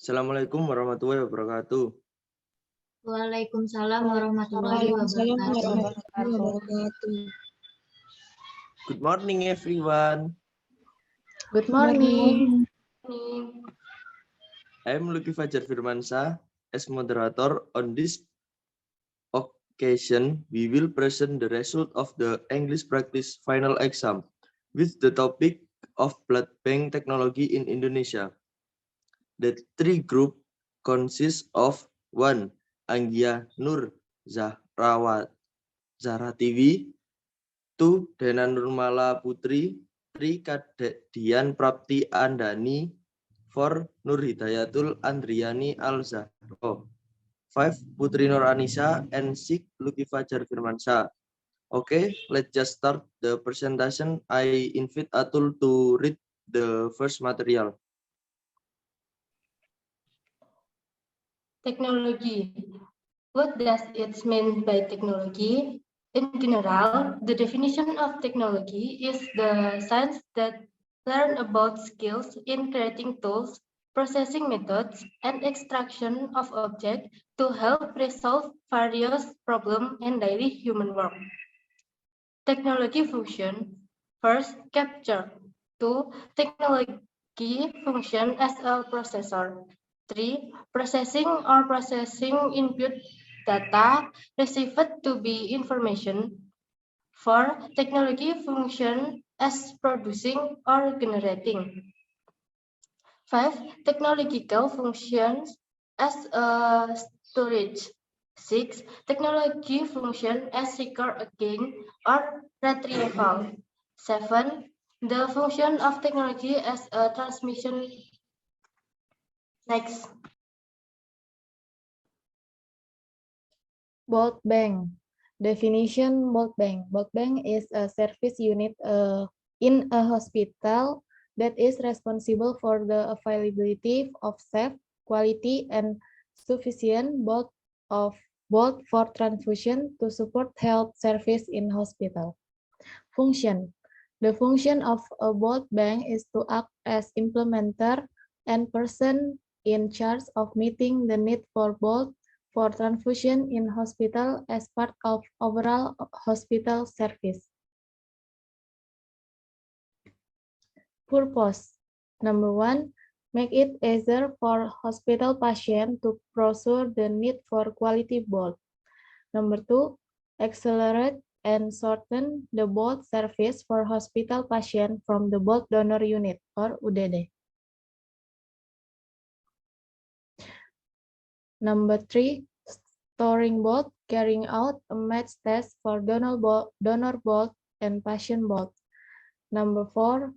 Assalamualaikum warahmatullahi wabarakatuh. Waalaikumsalam warahmatullahi wabarakatuh. Good morning, everyone. Good morning. I'm Lucky Fajar Firmansyah. As moderator on this occasion, we will present the result of the English practice final exam with the topic of blood bank technology in Indonesia. The three group consists of 1. Anggia Nur Zahra Tiwi, 2. Dena Nurmala Putri, 3. Dian Prapti Andani, 4. Nur Hidayatul Andriani Al-Zahro, 5. Putri Nur Anissa, and 6. Lucky Fajar Firmansyah. Okay, let's just start the presentation. I invite Atul to read the first material. Technology. What does it mean by technology? In general, the definition of technology is the science that learn about skills in creating tools, processing methods, and extraction of objects to help resolve various problems in daily human work. Technology function. First, capture. 2. Technology function as a processor. 3. Processing input data received to be information. 4. Technology function as producing or generating. 5. Technological functions as a storage. 6. Technology function as record again or retrieval. 7. The function of technology as a transmission. Next. Blood bank. Definition: blood bank. Blood bank is a service unit in a hospital that is responsible for the availability of safe, quality, and sufficient blood for transfusion to support health service in hospital. Function. The function of a blood bank is to act as implementer and person in charge of meeting the need for blood for transfusion in hospital as part of overall hospital service. Purpose. Number 1, make it easier for hospital patients to pursue the need for quality blood. Number 2, accelerate and shorten the blood service for hospital patients from the blood donor unit or UDD. Number 3, storing blood, carrying out a match test for donor blood and patient blood. Number 4,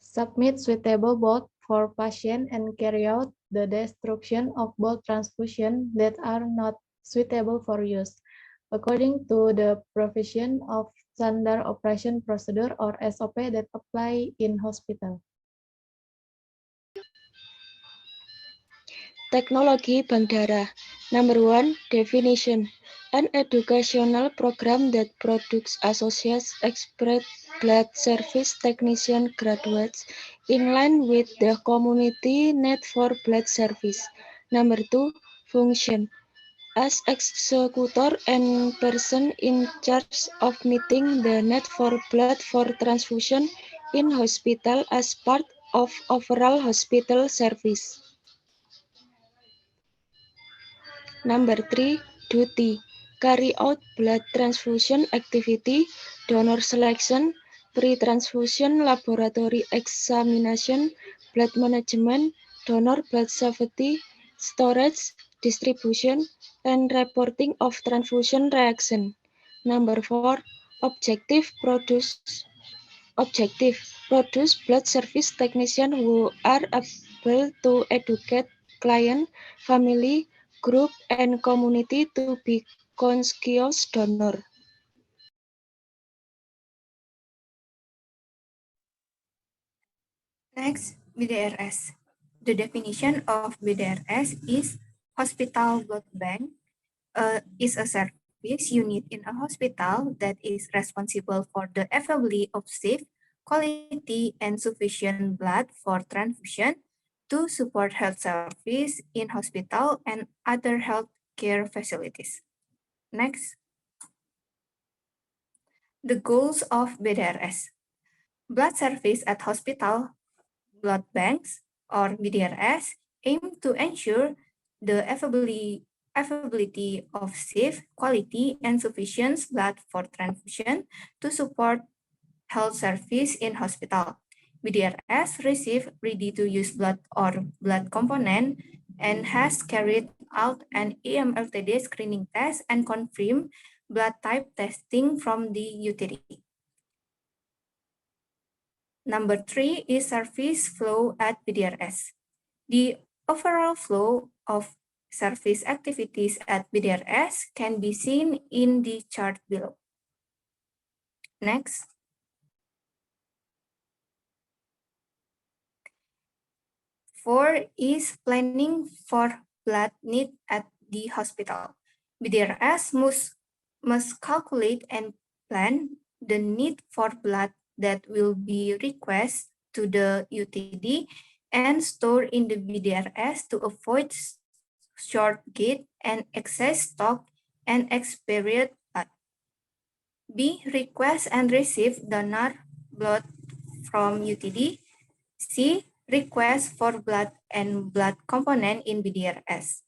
submit suitable blood for patient and carry out the destruction of blood transfusion that are not suitable for use, according to the provision of standard operation procedure or SOP that apply in hospital. Technology bank darah. Number 1, definition. An educational program that produces associates, expert blood service technician graduates in line with the community need for blood service. Number 2, function. As executor and person in charge of meeting the need for blood for transfusion in hospital as part of overall hospital service. Number 3, duty. Carry out blood transfusion activity, donor selection, pre-transfusion laboratory examination, blood management, donor blood safety, storage, distribution, and reporting of transfusion reaction. Number 4, objective. Produce blood service technicians who are able to educate client, family, group, and community to be conscious donor. Next, BDRS. The definition of BDRS is hospital blood bank is a service unit in a hospital that is responsible for the availability of safe, quality, and sufficient blood for transfusion to support health service in hospital and other healthcare facilities. Next. The goals of BDRS. Blood service at hospital blood banks, or BDRS, aim to ensure the availability of safe, quality, and sufficient blood for transfusion to support health service in hospital. BDRS receive ready-to-use blood or blood component and has carried out an EMLTD screening test and confirmed blood type testing from the utility. Number 3 is service flow at BDRS. The overall flow of service activities at BDRS can be seen in the chart below. Next. Four is planning for blood need at the hospital. BDRS must calculate and plan the need for blood that will be requested to the UTD and store in the BDRS to avoid short gate and excess stock and expired blood. B. Request and receive donor blood from UTD. C. Request for blood and blood component in BDRS.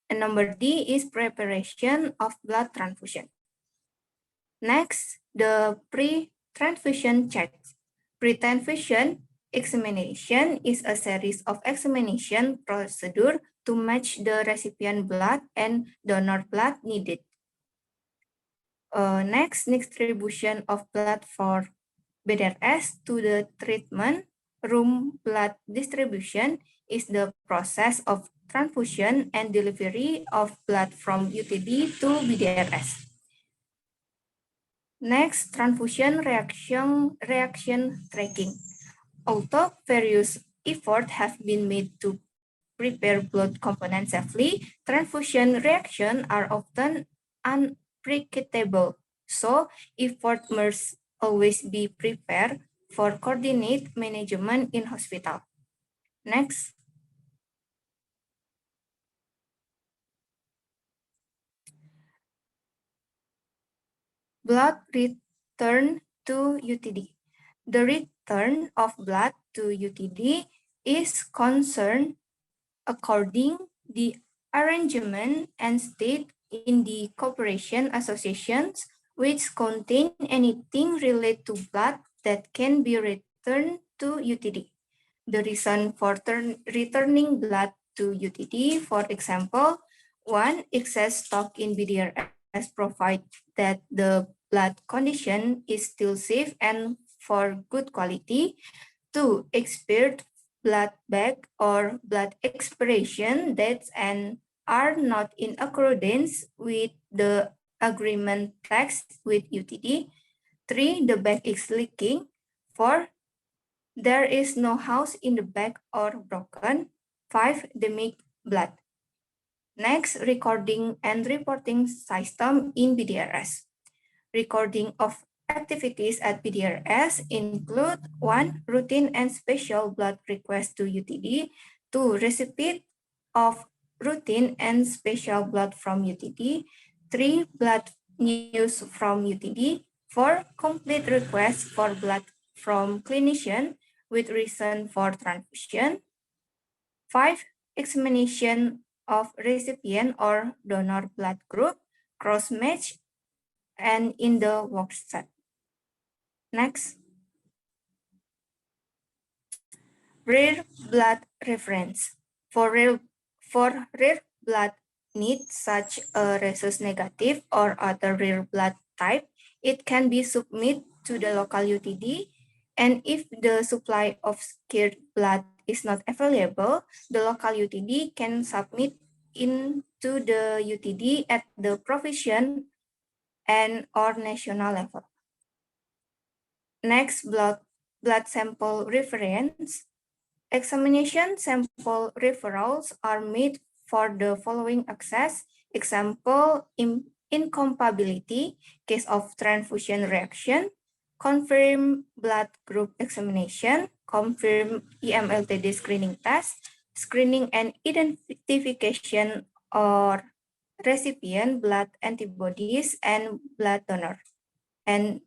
And number D is preparation of blood transfusion. Next, the pre-transfusion checks. Pre-transfusion examination is a series of examination procedure to match the recipient blood and donor blood needed. Next, distribution of blood for BDRS to the treatment room. Blood distribution is the process of transfusion and delivery of blood from UTD to BDRS. Next, transfusion reaction tracking. Although various efforts have been made to prepare blood components safely, transfusion reactions are often unpredictable. So, effort must always be prepared for coordinate management in hospital. Next. Blood return to UTD. The return of blood to UTD is concerned according the arrangement and state in the cooperation associations which contain anything related to blood that can be returned to UTD. The reason for returning blood to UTD, for example, 1. Excess stock in BDRS provide that the blood condition is still safe and for good quality. 2. Expired blood bag or blood expiration dates and are not in accordance with the agreement text with UTD. 3. The bag is leaking. 4. There is no house in the bag or broken. 5. They make blood. Next, recording and reporting system in BDRS. Recording of activities at BDRS include 1. Routine and special blood request to UTD. 2. Receipt of routine and special blood from UTD. 3. Blood news from UTD. 4. Complete request for blood from clinician with reason for transfusion. 5. Examination of recipient or donor blood group, cross-match, and in the workset. Next. Rare blood reference. For rare blood needs such a rhesus negative or other rare blood type, it can be submitted to the local UTD, and if the supply of scarce blood is not available, the local UTD can submit into the UTD at the provincial and or national level. Next, blood sample reference. Examination sample referrals are made for the following access. Example, incompatibility, case of transfusion reaction, confirm blood group examination, confirm EMLTD screening test, screening and identification or recipient blood antibodies and blood donor. And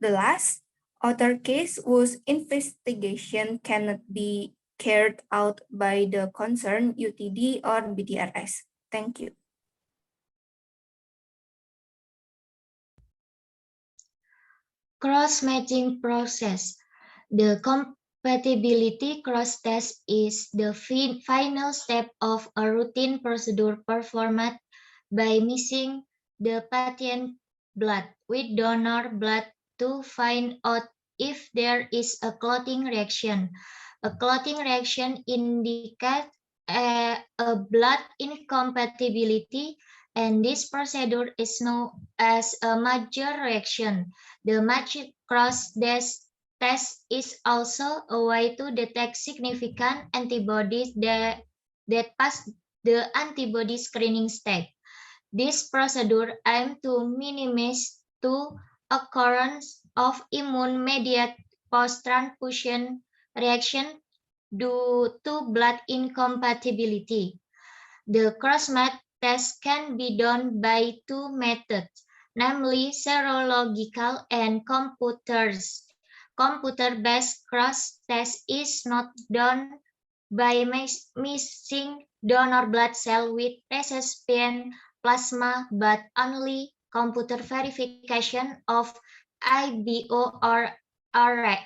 the last other case whose investigation cannot be carried out by the concerned UTD or BDRS. Thank you. Cross-matching process. The compatibility cross-test is the final step of a routine procedure performed by mixing the patient blood with donor blood to find out if there is a clotting reaction. A clotting reaction indicates a blood incompatibility, and this procedure is known as a major reaction. The matched cross-test is also a way to detect significant antibodies that pass the antibody screening step. This procedure aims to minimize the occurrence of immune-mediated post-transfusion reaction due to blood incompatibility. The cross-match test can be done by two methods, namely serological and computer-based cross-test is not done by mixing donor blood cell with recipient plasma, but only computer verification of IBO or RA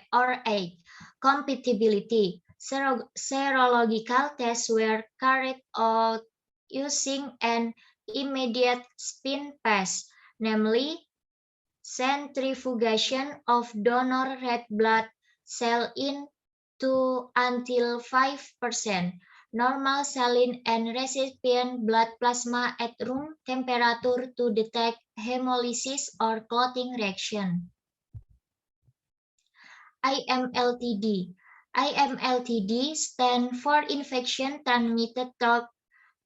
compatibility. Serological tests were carried out using an immediate spin pass, namely centrifugation of donor red blood cell into until 5% normal saline and recipient blood plasma at room temperature to detect hemolysis or clotting reaction. IMLTD. IMLTD stands for infection transmitted through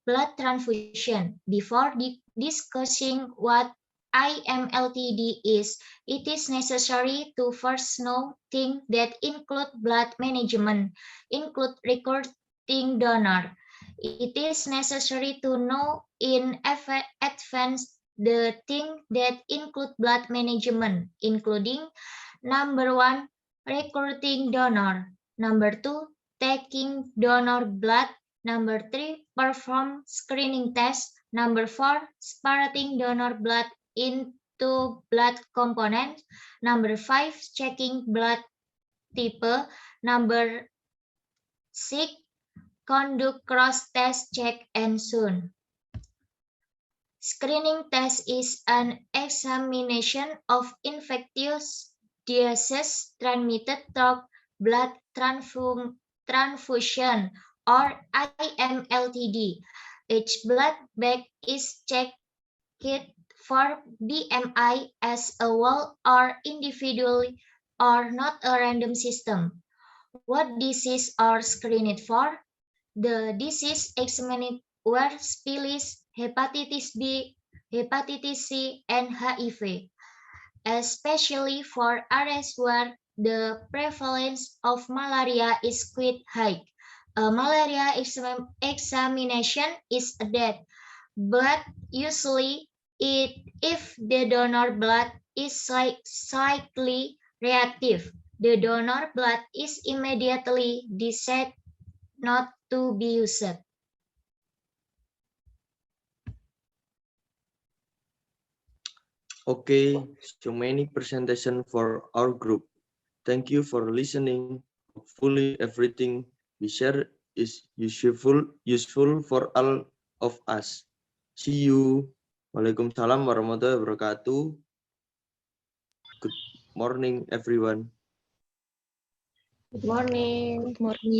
blood transfusion. Before discussing what IMLTD is, it is necessary to first know things that include blood management, include recruiting donor. It is necessary to know in advance the things that include blood management, including number 1, recruiting donor, number 2, taking donor blood, number 3, perform screening test, number 4, separating donor blood into blood components, number 5, checking blood type, number 6, conduct cross-test check and soon. Screening test is an examination of infectious diseases transmitted through blood transfusion or IMLTD. Each blood bag is checked for BMI as a whole or individually or not a random system. What diseases are screened for? The disease examined were syphilis, hepatitis B, hepatitis C, and HIV, especially for areas where the prevalence of malaria is quite high. A malaria examination is done, but usually if the donor blood is slightly reactive, the donor blood is immediately decided not to be used. Okay, so many presentation for our group. Thank you for listening. Hopefully everything we share is useful for all of us. See you. Waalaikumsalam warahmatullahi wabarakatuh. Good morning, everyone. Good morning. Good morning.